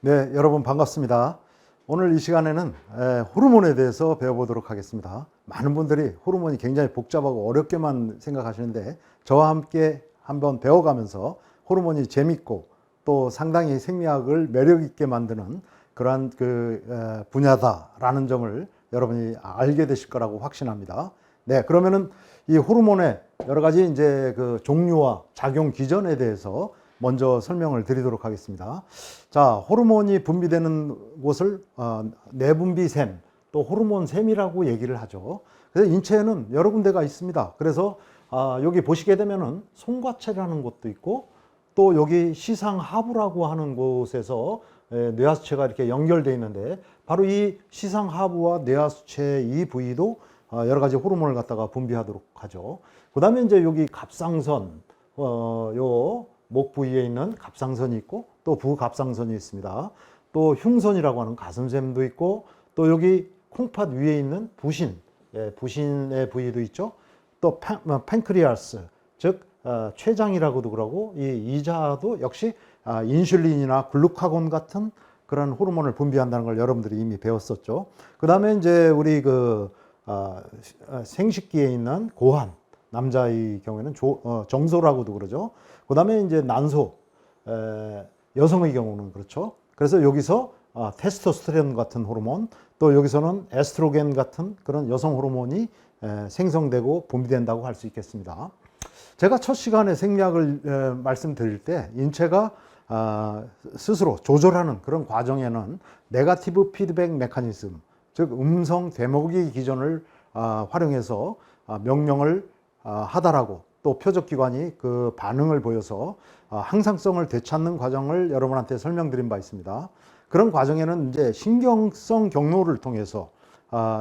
네, 여러분 반갑습니다. 오늘 이 시간에는 호르몬에 대해서 배워보도록 하겠습니다. 많은 분들이 호르몬이 굉장히 복잡하고 어렵게만 생각하시는데 저와 함께 한번 배워가면서 호르몬이 재밌고 또 상당히 생리학을 매력 있게 만드는 그러한 분야다라는 점을 여러분이 알게 되실 거라고 확신합니다. 네, 그러면은 이 호르몬의 여러 가지 이제 그 종류와 작용 기전에 대해서 먼저 설명을 드리도록 하겠습니다. 자, 호르몬이 분비되는 곳을 내분비샘, 또 호르몬샘이라고 얘기를 하죠. 그래서 인체에는 여러 군데가 있습니다. 그래서 여기 보시게 되면은 송과체라는 곳도 있고, 또 여기 시상하부라고 하는 곳에서 뇌하수체가 이렇게 연결되어 있는데, 바로 이 시상하부와 뇌하수체 이 부위도 여러 가지 호르몬을 갖다가 분비하도록 하죠. 그 다음에 이제 여기 갑상선, 요 목 부위에 있는 갑상선이 있고, 또 부갑상선이 있습니다. 또 흉선이라고 하는 가슴샘도 있고, 또 여기 콩팥 위에 있는 부신, 부신의 부위도 있죠. 또 팬크리아스, 즉 췌장이라고도 그러고, 이 이자도 역시 인슐린이나 글루카곤 같은 그런 호르몬을 분비한다는 걸 여러분들이 이미 배웠었죠. 그 다음에 이제 우리 생식기에 있는 고환, 남자의 경우에는 정소라고도 그러죠. 그 다음에 이제 난소, 여성의 경우는 그렇죠. 그래서 여기서 테스토스테론 같은 호르몬, 또 여기서는 에스트로겐 같은 그런 여성 호르몬이 생성되고 분비된다고 할 수 있겠습니다. 제가 첫 시간에 생리학을 말씀드릴 때 인체가 스스로 조절하는 그런 과정에는 네거티브 피드백 메커니즘, 즉 음성 되먹이 기전을 활용해서 명령을 하다라고, 또 표적기관이 그 반응을 보여서 항상성을 되찾는 과정을 여러분한테 설명드린 바 있습니다. 그런 과정에는 이제 신경성 경로를 통해서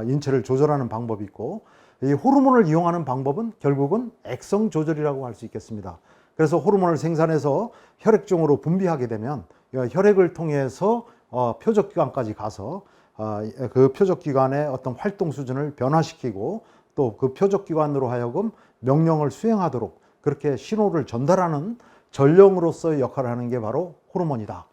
인체를 조절하는 방법이 있고, 이 호르몬을 이용하는 방법은 결국은 액성 조절이라고 할 수 있겠습니다. 그래서 호르몬을 생산해서 혈액종으로 분비하게 되면 혈액을 통해서 표적기관까지 가서 그 표적기관의 어떤 활동 수준을 변화시키고, 또 그 표적기관으로 하여금 명령을 수행하도록 그렇게 신호를 전달하는 전령으로서의 역할을 하는 게 바로 호르몬이다.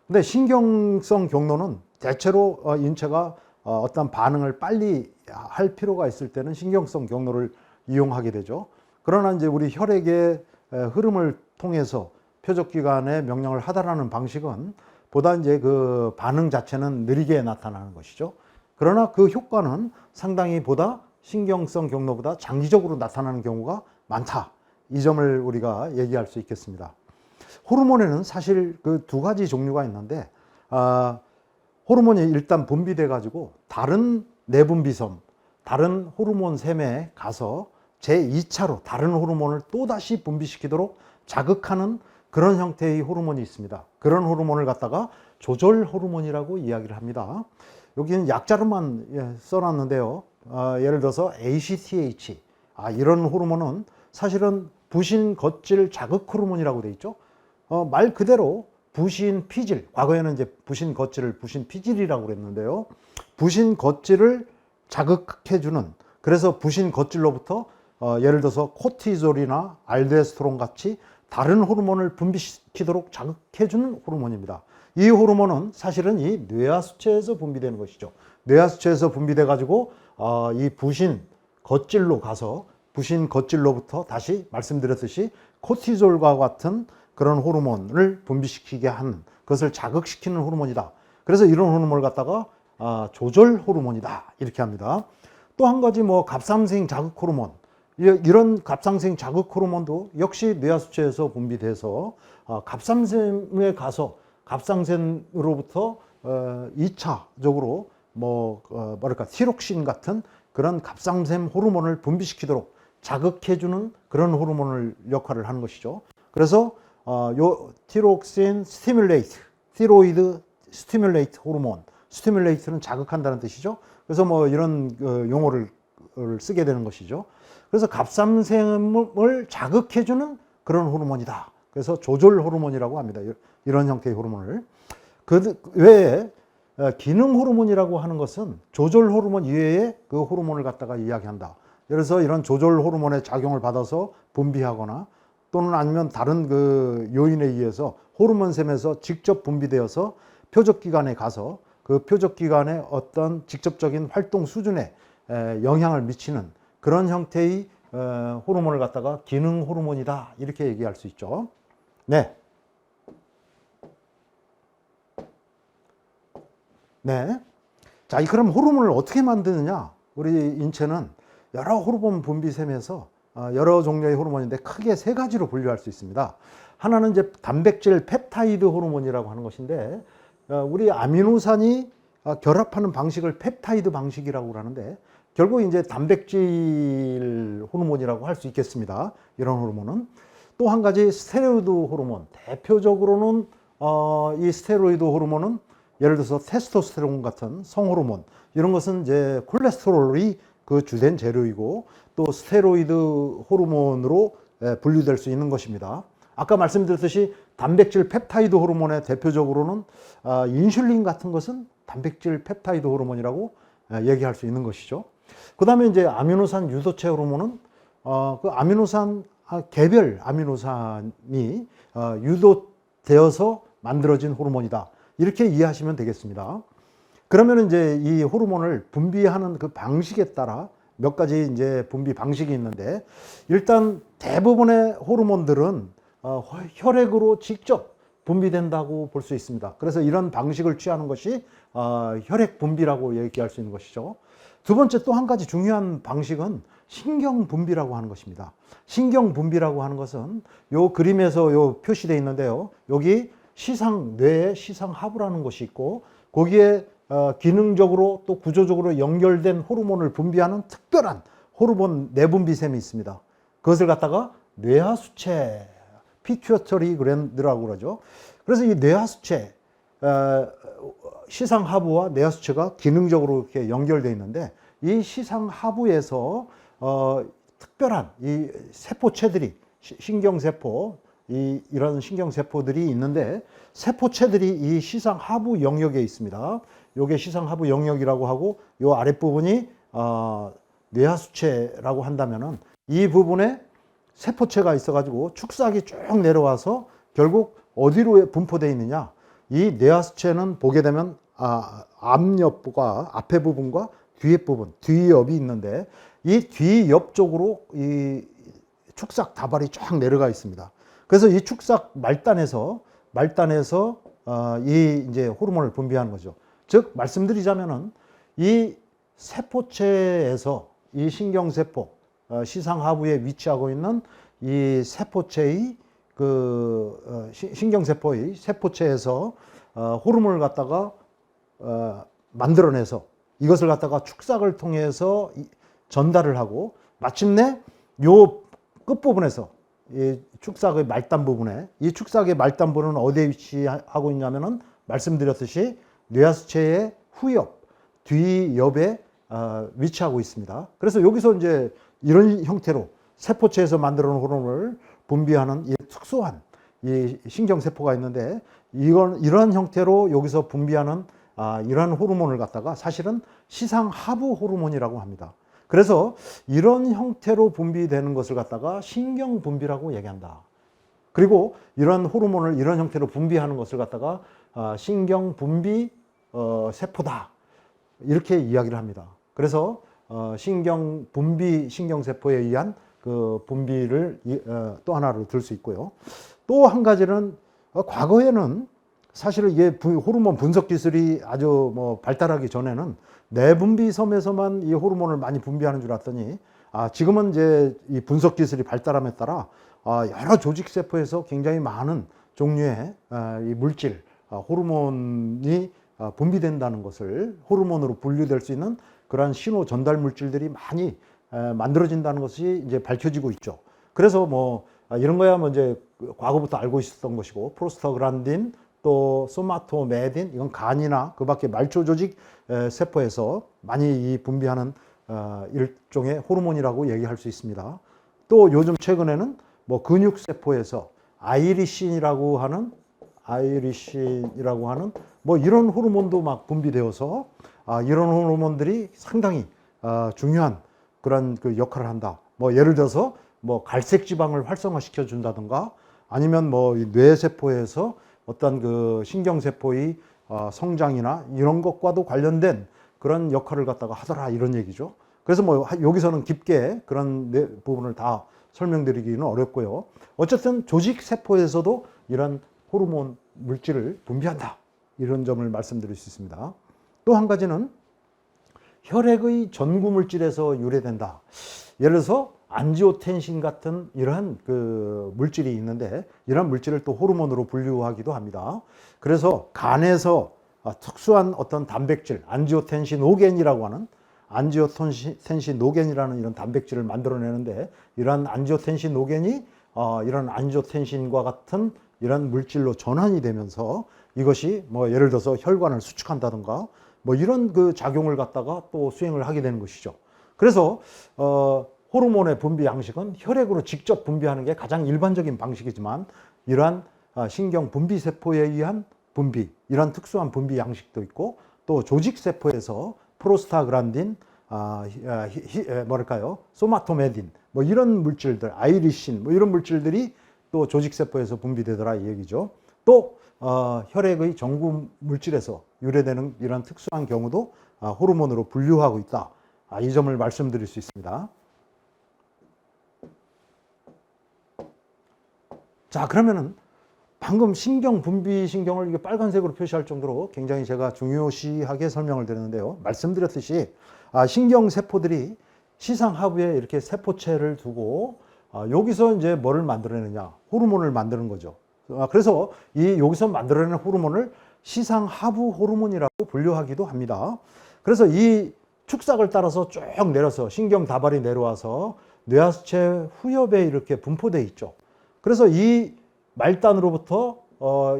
근데 신경성 경로는 대체로 인체가 어떤 반응을 빨리 할 필요가 있을 때는 신경성 경로를 이용하게 되죠. 그러나 이제 우리 혈액의 흐름을 통해서 표적기관에 명령을 하다라는 방식은 보다 이제 그 반응 자체는 느리게 나타나는 것이죠. 그러나 그 효과는 상당히 보다 신경성 경로보다 장기적으로 나타나는 경우가 많다. 이 점을 우리가 얘기할 수 있겠습니다. 호르몬에는 사실 그 두 가지 종류가 있는데, 호르몬이 일단 분비돼 가지고 다른 내분비섬, 다른 호르몬샘에 가서 제2차로 다른 호르몬을 또다시 분비시키도록 자극하는 그런 형태의 호르몬이 있습니다. 그런 호르몬을 갖다가 조절 호르몬이라고 이야기를 합니다. 여기는 약자로만 써놨는데요. 예를 들어서 ACTH, 이런 호르몬은 사실은 부신 겉질 자극 호르몬이라고 돼 있죠. 말 그대로 부신 피질, 과거에는 이제 부신 겉질을 부신 피질이라고 그랬는데요. 부신 겉질을 자극해주는, 그래서 부신 겉질로부터 예를 들어서 코티졸이나 알도스테론 같이 다른 호르몬을 분비시키도록 자극해주는 호르몬입니다. 이 호르몬은 사실은 이 뇌하수체에서 분비되는 것이죠. 뇌하수체에서 분비돼 가지고 이 부신 겉질로 가서 부신 겉질로부터 다시 말씀드렸듯이 코티졸과 같은 그런 호르몬을 분비시키게 하는, 그것을 자극시키는 호르몬이다. 그래서 이런 호르몬을 갖다가 조절 호르몬이다, 이렇게 합니다. 또 한 가지 갑상생 자극 호르몬, 이런 갑상생 자극 호르몬도 역시 뇌하수체에서 분비돼서 갑상샘에 가서 갑상샘으로부터 2차적으로 티록신 같은 그런 갑상샘 호르몬을 분비시키도록 자극해주는 그런 호르몬을 역할을 하는 것이죠. 그래서 요 티록신 스티뮬레이트, 티로이드 스티뮬레이트 호르몬, 스티뮬레이트는 자극한다는 뜻이죠. 그래서 이런 용어를 쓰게 되는 것이죠. 그래서 갑상샘을 자극해주는 그런 호르몬이다. 그래서 조절 호르몬이라고 합니다. 이런 형태의 호르몬을. 그 외에 기능 호르몬이라고 하는 것은 조절 호르몬 이외에 그 호르몬을 갖다가 이야기한다. 그래서 이런 조절 호르몬의 작용을 받아서 분비하거나, 또는 아니면 다른 그 요인에 의해서 호르몬샘에서 직접 분비되어서 표적기관에 가서 그 표적기관의 어떤 직접적인 활동 수준에 영향을 미치는 그런 형태의 호르몬을 갖다가 기능 호르몬이다, 이렇게 얘기할 수 있죠. 네. 네. 자, 그럼 호르몬을 어떻게 만드느냐? 우리 인체는 여러 호르몬 분비샘에서 여러 종류의 호르몬인데 크게 세 가지로 분류할 수 있습니다. 하나는 이제 단백질 펩타이드 호르몬이라고 하는 것인데, 우리 아미노산이 결합하는 방식을 펩타이드 방식이라고 하는데, 결국 이제 단백질 호르몬이라고 할 수 있겠습니다. 이런 호르몬은. 또 한 가지 스테로이드 호르몬, 대표적으로는 이 스테로이드 호르몬은 예를 들어서 테스토스테론 같은 성호르몬, 이런 것은 이제 콜레스테롤이 그 주된 재료이고, 또 스테로이드 호르몬으로 분류될 수 있는 것입니다. 아까 말씀드렸듯이 단백질 펩타이드 호르몬의 대표적으로는 인슐린 같은 것은 단백질 펩타이드 호르몬이라고 얘기할 수 있는 것이죠. 그 다음에 이제 아미노산 유도체 호르몬은 그 아미노산 개별 아미노산이 유도되어서 만들어진 호르몬이다, 이렇게 이해하시면 되겠습니다. 그러면 이제 이 호르몬을 분비하는 그 방식에 따라 몇 가지 이제 분비 방식이 있는데, 일단 대부분의 호르몬들은 혈액으로 직접 분비된다고 볼 수 있습니다. 그래서 이런 방식을 취하는 것이 혈액 분비라고 얘기할 수 있는 것이죠. 두 번째, 또 한 가지 중요한 방식은 신경 분비라고 하는 것입니다. 신경 분비라고 하는 것은 요 그림에서 요 표시되어 있는데요. 여기 뇌의 시상하부라는 것이 있고, 거기에 기능적으로 또 구조적으로 연결된 호르몬을 분비하는 특별한 호르몬 내분비샘이 있습니다. 그것을 갖다가 뇌하수체, 피튜어터리 글랜드라고 그러죠. 그래서 이 뇌하수체, 시상하부와 뇌하수체가 기능적으로 이렇게 연결되어 있는데, 이 시상하부에서 특별한 이 세포체들이, 신경세포, 이런 신경세포들이 있는데, 세포체들이 이 시상하부 영역에 있습니다. 요게 시상하부 영역이라고 하고, 요 아랫부분이 뇌하수체라고 한다면은, 이 부분에 세포체가 있어가지고 축삭이 쭉 내려와서 결국 어디로 분포되어 있느냐? 이 뇌하수체는 보게 되면 앞옆과 앞에 부분과 뒤에 부분, 뒤옆이 있는데, 이 뒤옆 쪽으로 이 축삭 다발이 쫙 내려가 있습니다. 그래서 이 축삭 말단에서 이 이제 호르몬을 분비하는 거죠. 즉 말씀드리자면은 이 세포체에서 이 신경세포, 시상하부에 위치하고 있는 이 세포체의 신경세포의 세포체에서 호르몬을 갖다가 만들어내서 이것을 갖다가 축삭을 통해서 전달을 하고, 마침내 요 끝부분에서 이 축삭의 말단 부분에, 이 축삭의 말단 부분은 어디에 위치하고 있냐면은 말씀드렸듯이 뇌하수체의 후엽, 뒤옆에 위치하고 있습니다. 그래서 여기서 이제 이런 형태로 세포체에서 만들어 놓은 호르몬을 분비하는 이 특수한 이 신경세포가 있는데, 이런 형태로 여기서 분비하는 이러한 호르몬을 갖다가 사실은 시상하부 호르몬이라고 합니다. 그래서 이런 형태로 분비되는 것을 갖다가 신경분비라고 얘기한다. 그리고 이런 호르몬을 이런 형태로 분비하는 것을 갖다가 신경분비 세포다, 이렇게 이야기를 합니다. 그래서 신경분비 신경세포에 의한 그 분비를 또 하나로 들 수 있고요. 또 한 가지는 과거에는 사실은 이게 호르몬 분석 기술이 아주 발달하기 전에는 내분비섬에서만 이 호르몬을 많이 분비하는 줄 알았더니, 지금은 이제 이 분석 기술이 발달함에 따라 여러 조직 세포에서 굉장히 많은 종류의 이 물질, 호르몬이 분비된다는 것을, 호르몬으로 분류될 수 있는 그러한 신호 전달 물질들이 많이 만들어진다는 것이 이제 밝혀지고 있죠. 그래서 이런 거야 이제 과거부터 알고 있었던 것이고, 프로스타글란딘, 또 소마토메딘, 이건 간이나 그 밖에 말초 조직 세포에서 많이 분비하는 일종의 호르몬이라고 얘기할 수 있습니다. 또 요즘 최근에는 근육 세포에서 아이리신이라고 하는 이런 호르몬도 막 분비되어서 이런 호르몬들이 상당히 중요한 그런 그 역할을 한다. 예를 들어서 갈색 지방을 활성화시켜 준다든가, 아니면 뇌세포에서 어떤 그 신경세포의 성장이나 이런 것과도 관련된 그런 역할을 갖다가 하더라 이런 얘기죠. 그래서 뭐 여기서는 깊게 그런 부분을 다 설명드리기는 어렵고요. 어쨌든 조직 세포에서도 이런 호르몬 물질을 분비한다 이런 점을 말씀드릴 수 있습니다. 또 한 가지는 혈액의 전구 물질에서 유래된다. 예를 들어서 안지오텐신 같은 이러한 그 물질이 있는데 이러한 물질을 또 호르몬으로 분류하기도 합니다. 그래서 간에서 특수한 어떤 단백질, 안지오텐신5겐이라고 하는 안지오텐신5겐이라는 이런 단백질을 만들어내는데 이러한 안지오텐신5겐이 이런 안지오텐신과 같은 이런 물질로 전환이 되면서 이것이 뭐 예를 들어서 혈관을 수축한다든가 뭐 이런 그 작용을 갖다가 또 수행을 하게 되는 것이죠. 그래서 호르몬의 분비 양식은 혈액으로 직접 분비하는 게 가장 일반적인 방식이지만 이러한 신경 분비 세포에 의한 분비, 이런 특수한 분비 양식도 있고 또 조직 세포에서 프로스타그란딘, 뭐랄까요, 소마토메딘, 뭐 이런 물질들, 아이리신, 뭐 이런 물질들이 또 조직 세포에서 분비되더라 이 얘기죠. 또 혈액의 전구 물질에서 유래되는 이런 특수한 경우도 호르몬으로 분류하고 있다. 이 점을 말씀드릴 수 있습니다. 자, 그러면은 방금 신경 분비 신경을 이게 빨간색으로 표시할 정도로 굉장히 제가 중요시하게 설명을 드렸는데요. 말씀드렸듯이 신경 세포들이 시상 하부에 이렇게 세포체를 두고 여기서 이제 뭐를 만들어내느냐, 호르몬을 만드는 거죠. 그래서 이 여기서 만들어내는 호르몬을 시상 하부 호르몬이라고 분류하기도 합니다. 그래서 이 축삭을 따라서 쭉 내려서 신경 다발이 내려와서 뇌하수체 후엽에 이렇게 분포되어 있죠. 그래서 이 말단으로부터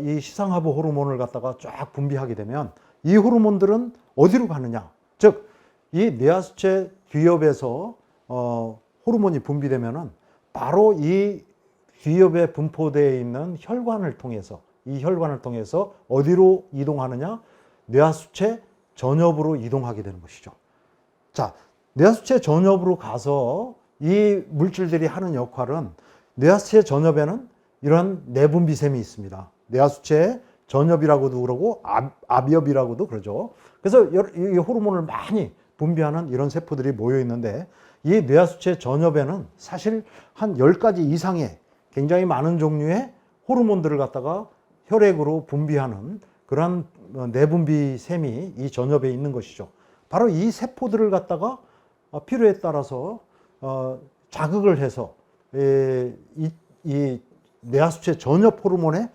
이 시상하부 호르몬을 갖다가 쫙 분비하게 되면 이 호르몬들은 어디로 가느냐? 즉, 이 뇌하수체 뒤엽에서 호르몬이 분비되면은 바로 이 뒤엽에 분포되어 있는 혈관을 통해서 이 혈관을 통해서 어디로 이동하느냐? 뇌하수체 전엽으로 이동하게 되는 것이죠. 자, 뇌하수체 전엽으로 가서 이 물질들이 하는 역할은 뇌하수체 전엽에는 이런 내분비샘이 있습니다. 뇌하수체 전엽이라고도 그러고 압엽이라고도 그러죠. 그래서 이 호르몬을 많이 분비하는 이런 세포들이 모여 있는데 이 뇌하수체 전엽에는 사실 한 10가지 이상의 굉장히 많은 종류의 호르몬들을 갖다가 혈액으로 분비하는 그런 내분비샘이 이 전엽에 있는 것이죠. 바로 이 세포들을 갖다가 필요에 따라서 자극을 해서 이 뇌하수체 전엽 호르몬의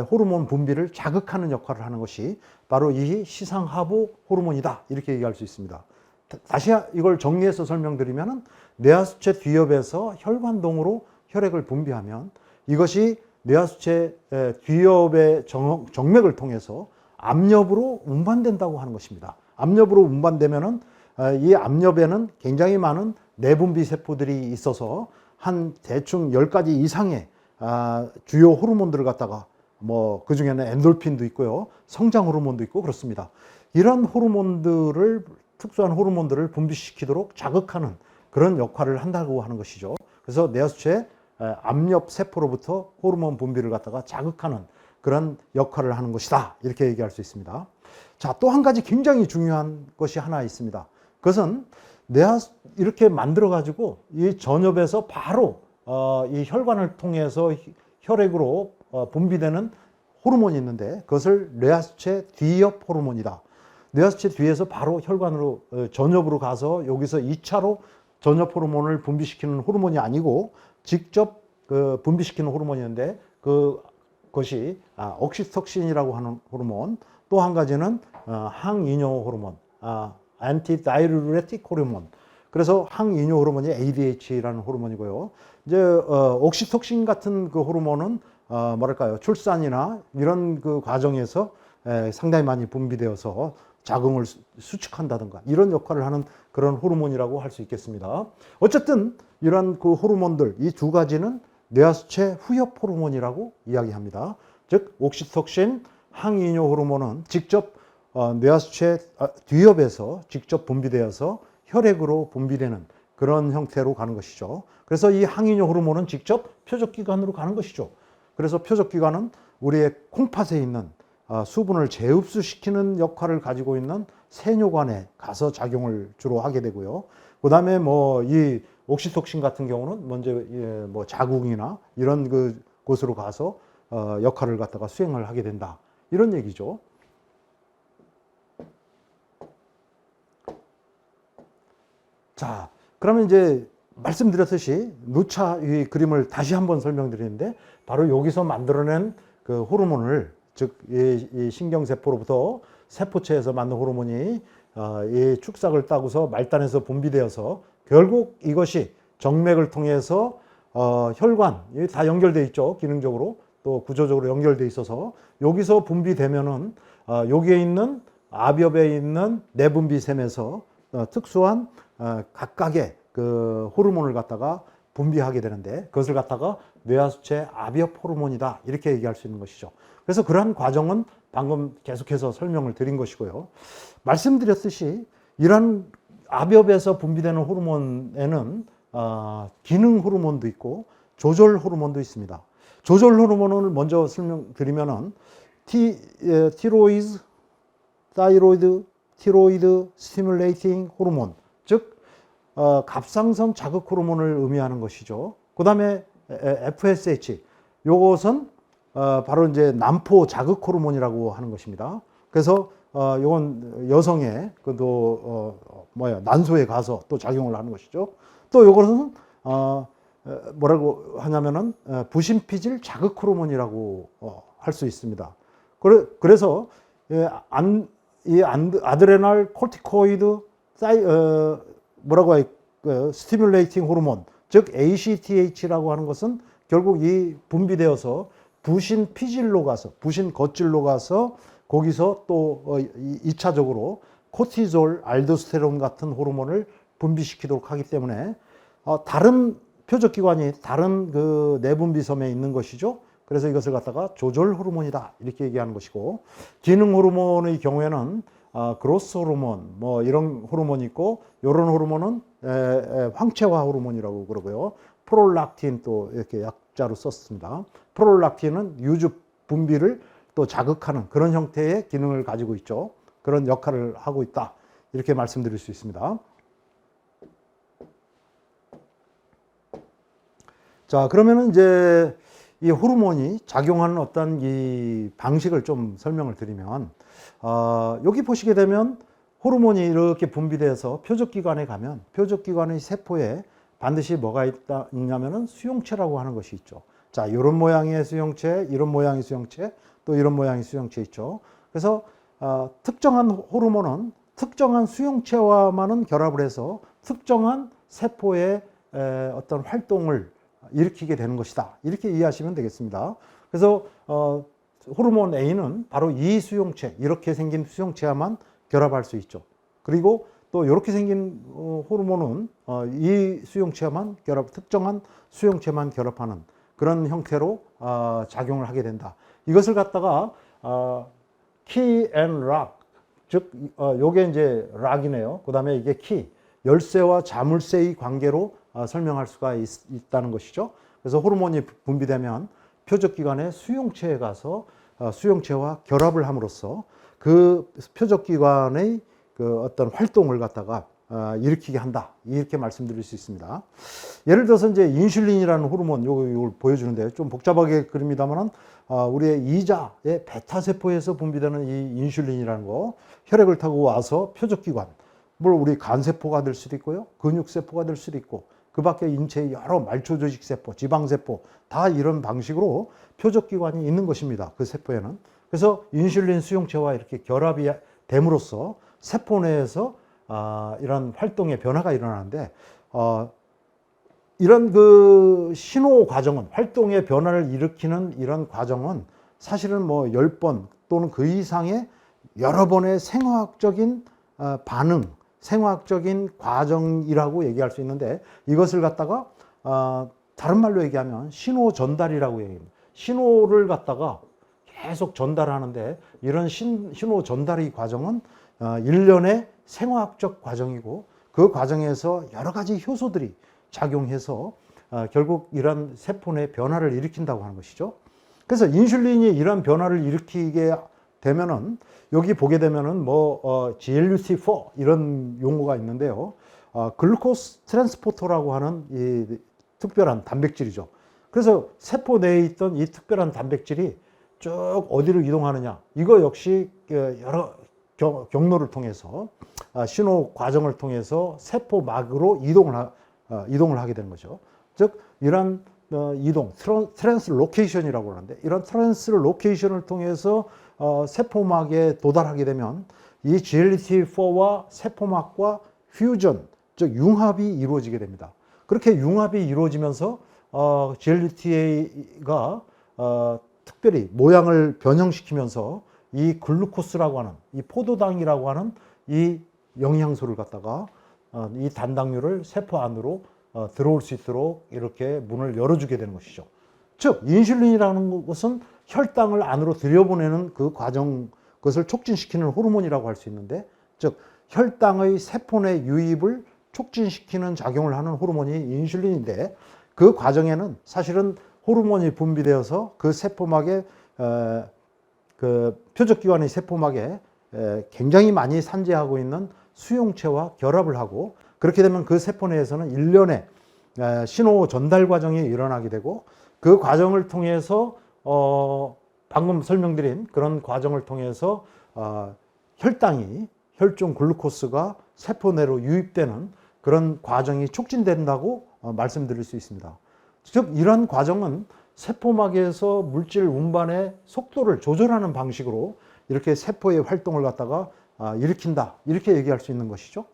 호르몬 분비를 자극하는 역할을 하는 것이 바로 이 시상하부 호르몬이다 이렇게 얘기할 수 있습니다. 다시 이걸 정리해서 설명드리면 뇌하수체 뒤엽에서 혈관동으로 혈액을 분비하면 이것이 뇌하수체 뒤엽의 정맥을 통해서 압력으로 운반된다고 하는 것입니다. 압력으로 운반되면은 이 압력에는 굉장히 많은 내분비 세포들이 있어서 한 대충 10가지 이상의 주요 호르몬들을 갖다가 뭐 그 중에는 엔돌핀도 있고요, 성장 호르몬도 있고 그렇습니다. 이런 호르몬들을 특수한 호르몬들을 분비시키도록 자극하는 그런 역할을 한다고 하는 것이죠. 그래서 뇌하수체 압력 세포로부터 호르몬 분비를 갖다가 자극하는 그런 역할을 하는 것이다 이렇게 얘기할 수 있습니다. 자, 또 한 가지 굉장히 중요한 것이 하나 있습니다. 그것은 이렇게 만들어 가지고 이 전엽에서 바로 이 혈관을 통해서 혈액으로 분비되는 호르몬이 있는데 그것을 뇌하수체 뒤엽 호르몬이다. 뇌하수체 뒤에서 바로 혈관으로 전엽으로 가서 여기서 2차로 전엽 호르몬을 분비시키는 호르몬이 아니고 직접 분비시키는 호르몬이었는데 그것이 옥시톡신이라고 하는 호르몬, 또 한 가지는 항이뇨 호르몬, 안티다이루레틱 호르몬. 그래서 항이뇨 호르몬이 ADH라는 호르몬이고요. 이제 옥시톡신 같은 그 호르몬은 뭐랄까요, 출산이나 이런 그 과정에서 상당히 많이 분비되어서 자궁을 수축한다든가 이런 역할을 하는 그런 호르몬이라고 할 수 있겠습니다. 어쨌든 이런 그 호르몬들 이 두 가지는 뇌하수체 후엽 호르몬이라고 이야기합니다. 즉 옥시톡신, 항이뇨 호르몬은 직접 뇌하수체 뒤엽에서 직접 분비되어서 혈액으로 분비되는 그런 형태로 가는 것이죠. 그래서 이 항이뇨 호르몬은 직접 표적기관으로 가는 것이죠. 그래서 표적기관은 우리의 콩팥에 있는 수분을 재흡수시키는 역할을 가지고 있는 세뇨관에 가서 작용을 주로 하게 되고요. 그 다음에 뭐 이 옥시톡신 같은 경우는 먼저 뭐 자궁이나 이런 그 곳으로 가서 역할을 갖다가 수행을 하게 된다. 이런 얘기죠. 자, 그러면 이제 말씀드렸듯이 누차 이 그림을 다시 한번 설명드리는데 바로 여기서 만들어낸 그 호르몬을 즉 이 신경세포로부터 세포체에서 만든 호르몬이 이 축삭을 따고서 말단에서 분비되어서 결국 이것이 정맥을 통해서 혈관 다 연결돼 있죠. 기능적으로 또 구조적으로 연결돼 있어서 여기서 분비되면은 여기에 있는 아비업에 있는 내분비샘에서 특수한 각각의 그 호르몬을 갖다가 분비하게 되는데 그것을 갖다가 뇌하수체 아비업 호르몬이다 이렇게 얘기할 수 있는 것이죠. 그래서 그러한 과정은 방금 계속해서 설명을 드린 것이고요. 말씀드렸듯이 이러한 아비업에서 분비되는 호르몬에는 기능 호르몬도 있고 조절 호르몬도 있습니다. 조절 호르몬을 먼저 설명드리면은 티로이드, 타이로이드, 티로이드 스티뮬레이팅 호르몬, 즉 갑상선 자극 호르몬을 의미하는 것이죠. 그 다음에 FSH, 요것은 바로 이제 난포 자극 호르몬이라고 하는 것입니다. 그래서 요건 여성의 그도 난소에 가서 또 작용을 하는 것이죠. 또 요것은 뭐라고 하냐면은 부신피질 자극 호르몬이라고 할 수 있습니다. 그래서 이 아드레날 코르티코이드 뭐라고 스티뮬레이팅 호르몬, 즉 ACTH라고 하는 것은 결국 이 분비되어서 부신 피질로 가서 부신 겉질로 가서 거기서 또 2차적으로 코티졸, 알도스테론 같은 호르몬을 분비시키도록 하기 때문에 다른 표적기관이 다른 그 내분비섬에 있는 것이죠. 그래서 이것을 갖다가 조절 호르몬이다 이렇게 얘기하는 것이고, 기능 호르몬의 경우에는 그로스 호르몬 뭐 이런 호르몬이 있고, 이런 호르몬은 황체화 호르몬이라고 그러고요. 프롤락틴 또 이렇게 약자로 썼습니다. 프롤락틴은 유주 분비를 또 자극하는 그런 형태의 기능을 가지고 있죠. 그런 역할을 하고 있다 이렇게 말씀드릴 수 있습니다. 자, 그러면은 이제 이 호르몬이 작용하는 어떤 이 방식을 좀 설명을 드리면, 여기 보시게 되면 호르몬이 이렇게 분비돼서 표적기관에 가면 표적기관의 세포에 반드시 뭐가 있냐면은 수용체라고 하는 것이 있죠. 자, 이런 모양의 수용체, 이런 모양의 수용체, 또 이런 모양의 수용체 있죠. 그래서 특정한 호르몬은 특정한 수용체와만은 결합을 해서 특정한 세포의 어떤 활동을 일으키게 되는 것이다. 이렇게 이해하시면 되겠습니다. 그래서 호르몬 A는 바로 이 수용체, 이렇게 생긴 수용체와만 결합할 수 있죠. 그리고 또 이렇게 생긴 호르몬은 이 수용체만 특정한 수용체만 결합하는 그런 형태로 작용을 하게 된다. 이것을 갖다가 key and lock, 즉 요게 이제 락이네요. 그 다음에 이게 키, 열쇠와 자물쇠의 관계로 설명할 수가 있다는 것이죠. 그래서 호르몬이 분비되면 표적기관의 수용체에 가서 수용체와 결합을 함으로써 그 표적기관의 그 어떤 활동을 갖다가 일으키게 한다. 이렇게 말씀드릴 수 있습니다. 예를 들어서 이제 인슐린이라는 호르몬, 요걸 보여주는데 좀 복잡하게 그립니다만은 우리의 이자의 베타세포에서 분비되는 이 인슐린이라는 거, 혈액을 타고 와서 표적기관, 물 우리 간세포가 될 수도 있고요, 근육세포가 될 수도 있고, 그 밖에 인체의 여러 말초조직세포, 지방세포 다 이런 방식으로 표적기관이 있는 것입니다. 그 세포에는. 그래서 인슐린 수용체와 이렇게 결합이 됨으로써 세포 내에서 이런 활동의 변화가 일어나는데, 이런 그 신호 과정은, 활동의 변화를 일으키는 이런 과정은 사실은 뭐 10번 또는 그 이상의 여러 번의 생화학적인 반응, 생화학적인 과정이라고 얘기할 수 있는데, 이것을 갖다가 다른 말로 얘기하면 신호 전달이라고 얘기합니다. 신호를 갖다가 계속 전달하는데, 이런 신호 전달의 과정은 일련의 생화학적 과정이고, 그 과정에서 여러 가지 효소들이 작용해서 결국 이런 세포 내 변화를 일으킨다고 하는 것이죠. 그래서 인슐린이 이런 변화를 일으키게 되면은 여기 보게 되면은 GLUT4 이런 용어가 있는데요. 글루코스 트랜스포터라고 하는 이 특별한 단백질이죠. 그래서 세포 내에 있던 이 특별한 단백질이 쭉 어디로 이동하느냐. 이거 역시 여러 경로를 통해서 신호 과정을 통해서 세포막으로 이동을 하게 되는 거죠. 즉 이런 이동, 트랜스로케이션이라고 하는데 이런 트랜스로케이션을 통해서 세포막에 도달하게 되면 이 GLUT4와 세포막과 퓨전, 즉 융합이 이루어지게 됩니다. 그렇게 융합이 이루어지면서 GLUTA-가 특별히 모양을 변형시키면서 이 글루코스라고 하는 이 포도당이라고 하는 이 영양소를 갖다가 이 단당류를 세포 안으로 들어올 수 있도록 이렇게 문을 열어주게 되는 것이죠. 즉 인슐린이라는 것은 혈당을 안으로 들여보내는 그 과정, 그것을 촉진시키는 호르몬이라고 할 수 있는데, 즉 혈당의 세포 내 유입을 촉진시키는 작용을 하는 호르몬이 인슐린인데, 그 과정에는 사실은 호르몬이 분비되어서 그 세포막에 그 표적기관의 세포막에 굉장히 많이 산재하고 있는 수용체와 결합을 하고, 그렇게 되면 그 세포 내에서는 일련의 신호 전달 과정이 일어나게 되고, 그 과정을 통해서 방금 설명드린 그런 과정을 통해서 혈당이, 혈중 글루코스가 세포 내로 유입되는 그런 과정이 촉진된다고 말씀드릴 수 있습니다. 즉 이런 과정은 세포막에서 물질 운반의 속도를 조절하는 방식으로 이렇게 세포의 활동을 갖다가 일으킨다, 이렇게 얘기할 수 있는 것이죠.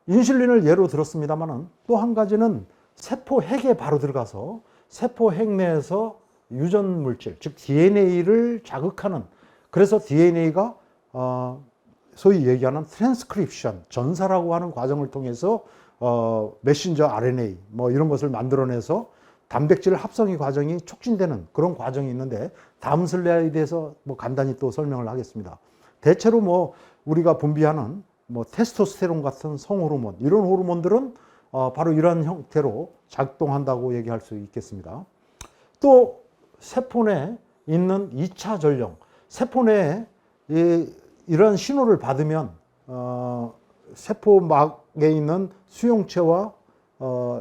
인슐린을 예로 들었습니다만은 또 한 가지는 세포 핵에 바로 들어가서 세포 핵 내에서 유전 물질, 즉 DNA를 자극하는, 그래서 DNA가 소위 얘기하는 트랜스크립션, 전사라고 하는 과정을 통해서 메신저 RNA 이런 것을 만들어내서 단백질 합성의 과정이 촉진되는 그런 과정이 있는데, 다음 슬라이드에서 간단히 또 설명을 하겠습니다. 대체로 우리가 분비하는 테스토스테론 같은 성호르몬, 이런 호르몬들은 바로 이러한 형태로 작동한다고 얘기할 수 있겠습니다. 또 세포 내에 있는 2차 전령, 세포 내에 이런 신호를 받으면 세포막에 있는 수용체와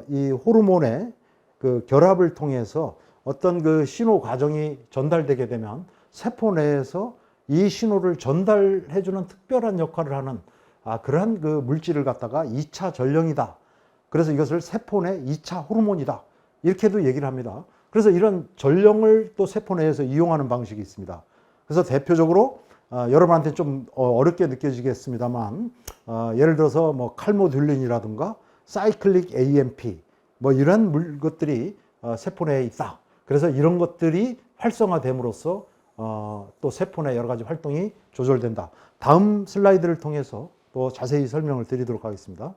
이 호르몬의 그 결합을 통해서 어떤 그 신호 과정이 전달되게 되면 세포 내에서 이 신호를 전달해주는 특별한 역할을 하는 그러한 그 물질을 갖다가 2차 전령이다. 그래서 이것을 세포 내 2차 호르몬이다, 이렇게도 얘기를 합니다. 그래서 이런 전령을 또 세포 내에서 이용하는 방식이 있습니다. 그래서 대표적으로 여러분한테 좀 어렵게 느껴지겠습니다만, 예를 들어서 칼모듈린이라든가 사이클릭 AMP 이런 것들이 세포 내에 있다. 그래서 이런 것들이 활성화됨으로써 또 세포 내 여러 가지 활동이 조절된다. 다음 슬라이드를 통해서 또 자세히 설명을 드리도록 하겠습니다.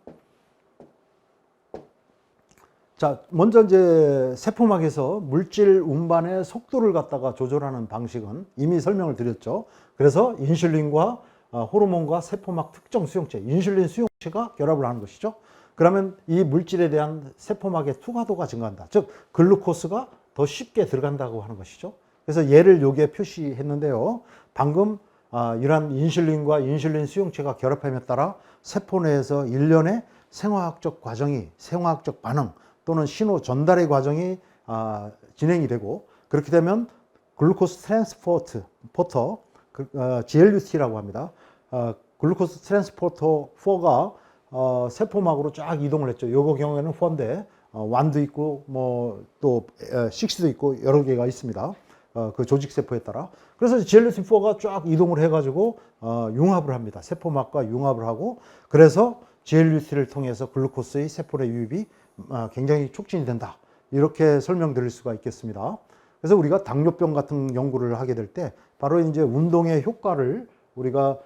자, 먼저 이제 세포막에서 물질 운반의 속도를 갖다가 조절하는 방식은 이미 설명을 드렸죠. 그래서 인슐린과 호르몬과 세포막 특정 수용체, 인슐린 수용체가 결합을 하는 것이죠. 그러면 이 물질에 대한 세포막의 투과도가 증가한다. 즉 글루코스가 더 쉽게 들어간다고 하는 것이죠. 그래서 얘를 여기에 표시했는데요. 방금 이러한 인슐린과 인슐린 수용체가 결합함에 따라 세포 내에서 일련의 생화학적 과정이, 생화학적 반응 또는 신호 전달의 과정이 진행이 되고, 그렇게 되면 글루코스 트랜스포터, GLUT라고 합니다. 글루코스 트랜스포터 4가 세포막으로 쫙 이동을 했죠. 요거 경우에는 4인데 1도 있고 또 6도 있고 여러 개가 있습니다. 그 조직세포에 따라. 그래서 GLUT4가 쫙 이동을 해가지고 융합을 합니다. 세포막과 융합을 하고, 그래서 GLUT를 통해서 글루코스의 세포 내 유입이 굉장히 촉진이 된다, 이렇게 설명드릴 수가 있겠습니다. 그래서 우리가 당뇨병 같은 연구를 하게 될 때 바로 이제 운동의 효과를 우리가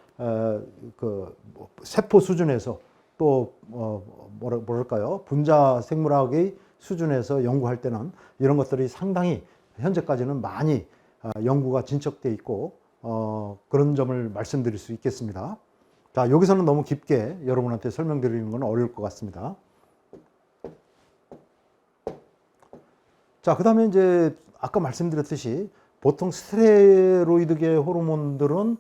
그 세포 수준에서 또 뭐랄까요, 분자 생물학의 수준에서 연구할 때는 이런 것들이 상당히 현재까지는 많이 연구가 진척돼 있고 그런 점을 말씀드릴 수 있겠습니다. 자, 여기서는 너무 깊게 여러분한테 설명드리는 건 어려울 것 같습니다. 자, 그 다음에 이제 아까 말씀드렸듯이 보통 스테로이드계 호르몬들은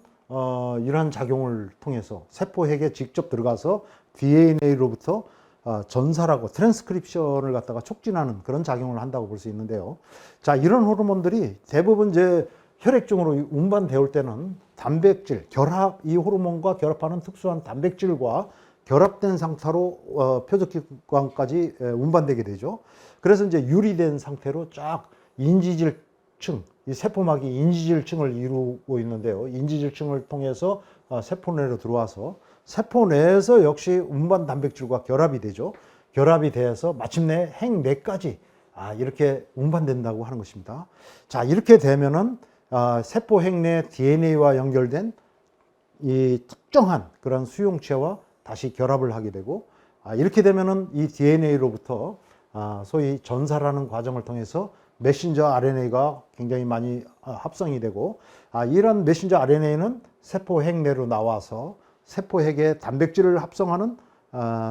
이러한 작용을 통해서 세포핵에 직접 들어가서 DNA로부터 전살하고 트랜스크립션을 갖다가 촉진하는 그런 작용을 한다고 볼 수 있는데요. 자, 이런 호르몬들이 대부분 이제 혈액중으로 운반되올 때는 단백질, 결합, 이 호르몬과 결합하는 특수한 단백질과 결합된 상태로 표적기관까지 운반되게 되죠. 그래서 이제 유리된 상태로 쫙 인지질층, 이 세포막이 인지질층을 이루고 있는데요. 인지질층을 통해서 세포 내로 들어와서 세포 내에서 역시 운반 단백질과 결합이 되죠. 결합이 돼서 마침내 핵내까지 이렇게 운반된다고 하는 것입니다. 자, 이렇게 되면은 세포 핵내 DNA와 연결된 이 특정한 그런 수용체와 다시 결합을 하게 되고, 이렇게 되면은 이 DNA로부터 소위 전사라는 과정을 통해서 메신저 RNA가 굉장히 많이 합성이 되고, 이런 메신저 RNA는 세포 핵 내로 나와서 세포 핵에 단백질을 합성하는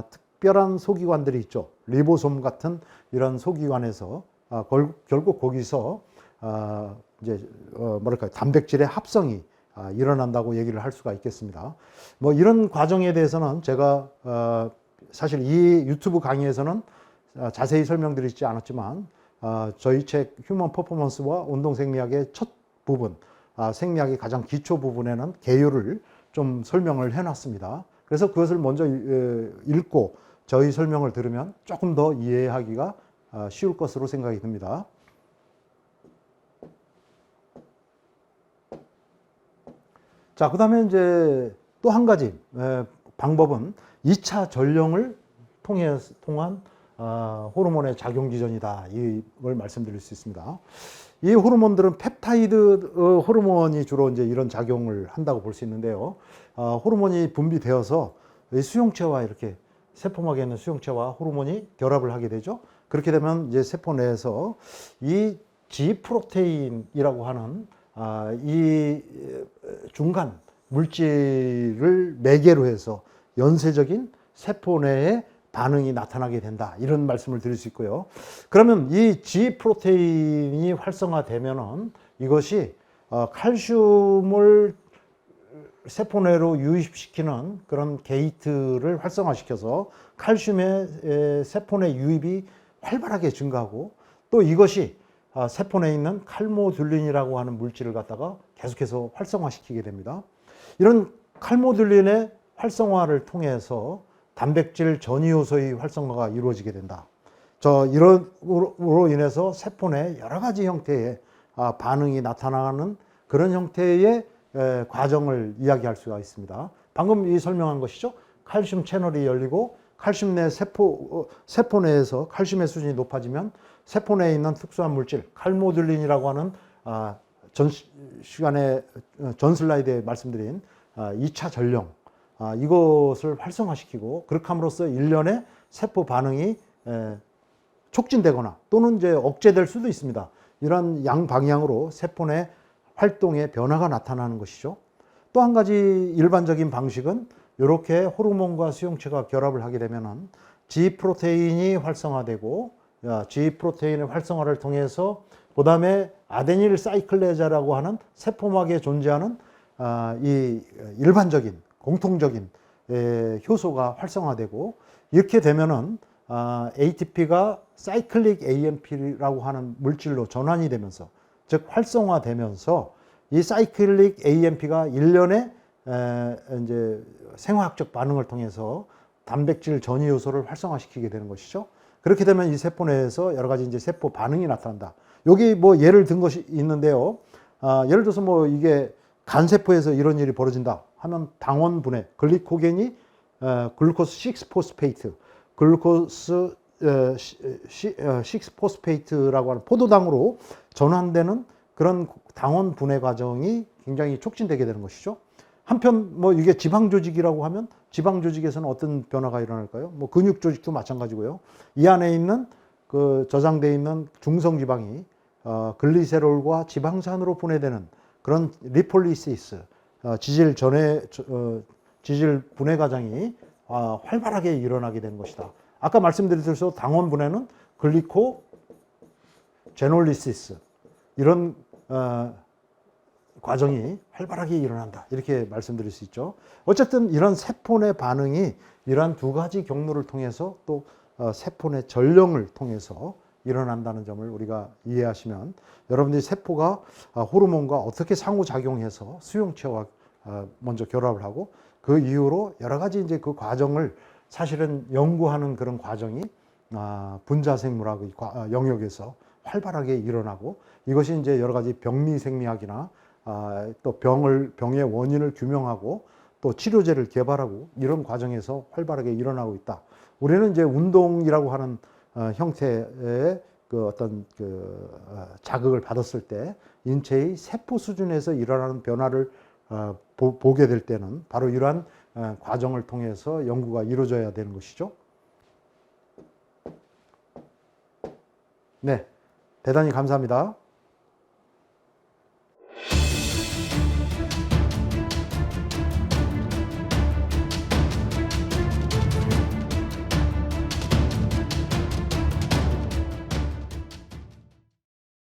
특별한 소기관들이 있죠. 리보솜 같은 이런 소기관에서 결국 거기서 이제 뭐랄까요, 단백질의 합성이 일어난다고 얘기를 할 수가 있겠습니다. 뭐 이런 과정에 대해서는 제가 사실 이 유튜브 강의에서는 자세히 설명드리지 않았지만 저희 책 휴먼 퍼포먼스와 운동생리학의 첫 부분, 생리학의 가장 기초 부분에는 개요를 좀 설명을 해놨습니다. 그래서 그것을 먼저 읽고 저희 설명을 들으면 조금 더 이해하기가 쉬울 것으로 생각이 듭니다. 자, 그 다음에 이제 또 한 가지 방법은 2차 전령을 통한 호르몬의 작용 기전이다. 이걸 말씀드릴 수 있습니다. 이 호르몬들은 펩타이드 호르몬이 주로 이제 이런 작용을 한다고 볼 수 있는데요. 호르몬이 분비되어서 수용체와 이렇게 세포막에 있는 수용체와 호르몬이 결합을 하게 되죠. 그렇게 되면 이제 세포 내에서 이 G 프로테인이라고 하는 이 중간 물질을 매개로 해서 연쇄적인 세포 내에 반응이 나타나게 된다. 이런 말씀을 드릴 수 있고요. 그러면 이 G 프로테인이 활성화되면은 이것이 칼슘을 세포 내로 유입시키는 그런 게이트를 활성화시켜서 칼슘의 세포 내 유입이 활발하게 증가하고, 또 이것이 세포 내에 있는 칼모듈린이라고 하는 물질을 갖다가 계속해서 활성화시키게 됩니다. 이런 칼모듈린의 활성화를 통해서 단백질 전이효소의 활성화가 이루어지게 된다. 이로 인해서 세포 내 여러 가지 형태의 반응이 나타나는 그런 형태의 과정을 이야기할 수가 있습니다. 방금 이 설명한 것이죠. 칼슘 채널이 열리고 칼슘 내 세포 내에서 칼슘의 수준이 높아지면 세포 내에 있는 특수한 물질 칼모듈린이라고 하는 전 슬라이드에 말씀드린 2차 전령, 이것을 활성화시키고, 그렇게 함으로써 일련의 세포 반응이 촉진되거나 또는 이제 억제될 수도 있습니다. 이런 양방향으로 세포 내 활동의 변화가 나타나는 것이죠. 또 한 가지 일반적인 방식은 이렇게 호르몬과 수용체가 결합을 하게 되면은 G 프로테인이 활성화되고, G 프로테인의 활성화를 통해서 그 다음에 아데닐 사이클레자라고 하는 세포막에 존재하는 이 일반적인 공통적인 효소가 활성화되고, 이렇게 되면은 ATP가 사이클릭 AMP라고 하는 물질로 전환이 되면서, 즉 활성화되면서 이 사이클릭 AMP가 일련의 이제 생화학적 반응을 통해서 단백질 전이 요소를 활성화시키게 되는 것이죠. 그렇게 되면 이 세포 내에서 여러 가지 이제 세포 반응이 나타난다. 여기 뭐 예를 든 것이 있는데요. 예를 들어서 뭐 이게 간세포에서 이런 일이 벌어진다 하면 당원 분해, 글리코겐이 글루코스 6포스페이트, 글루코스 6포스페이트라고 하는 포도당으로 전환되는 그런 당원 분해 과정이 굉장히 촉진되게 되는 것이죠. 한편 뭐 이게 지방 조직이라고 하면 지방 조직에서는 어떤 변화가 일어날까요? 뭐 근육 조직도 마찬가지고요. 이 안에 있는 그 저장되어 있는 중성 지방이 글리세롤과 지방산으로 분해되는 그런 리폴리시스, 지질 분해 과정이 활발하게 일어나게 되는 것이다. 아까 말씀드린 대로 당원 분해는 글리코 제놀리시스, 이런 과정이 활발하게 일어난다. 이렇게 말씀드릴 수 있죠. 어쨌든 이런 세포 내 반응이 이러한 두 가지 경로를 통해서 또 세포 내 전령을 통해서 일어난다는 점을 우리가 이해하시면 여러분들이 세포가 호르몬과 어떻게 상호작용해서 수용체와 먼저 결합을 하고 그 이후로 여러 가지 이제 그 과정을 사실은 연구하는 그런 과정이 분자생물학 영역에서 활발하게 일어나고 이것이 이제 여러 가지 병리생리학이나 또 병의 원인을 규명하고 또 치료제를 개발하고 이런 과정에서 활발하게 일어나고 있다. 우리는 이제 운동이라고 하는 형태의 그 어떤 자극을 받았을 때 인체의 세포 수준에서 일어나는 변화를 보게 될 때는 바로 이러한 과정을 통해서 연구가 이루어져야 되는 것이죠. 네, 대단히 감사합니다.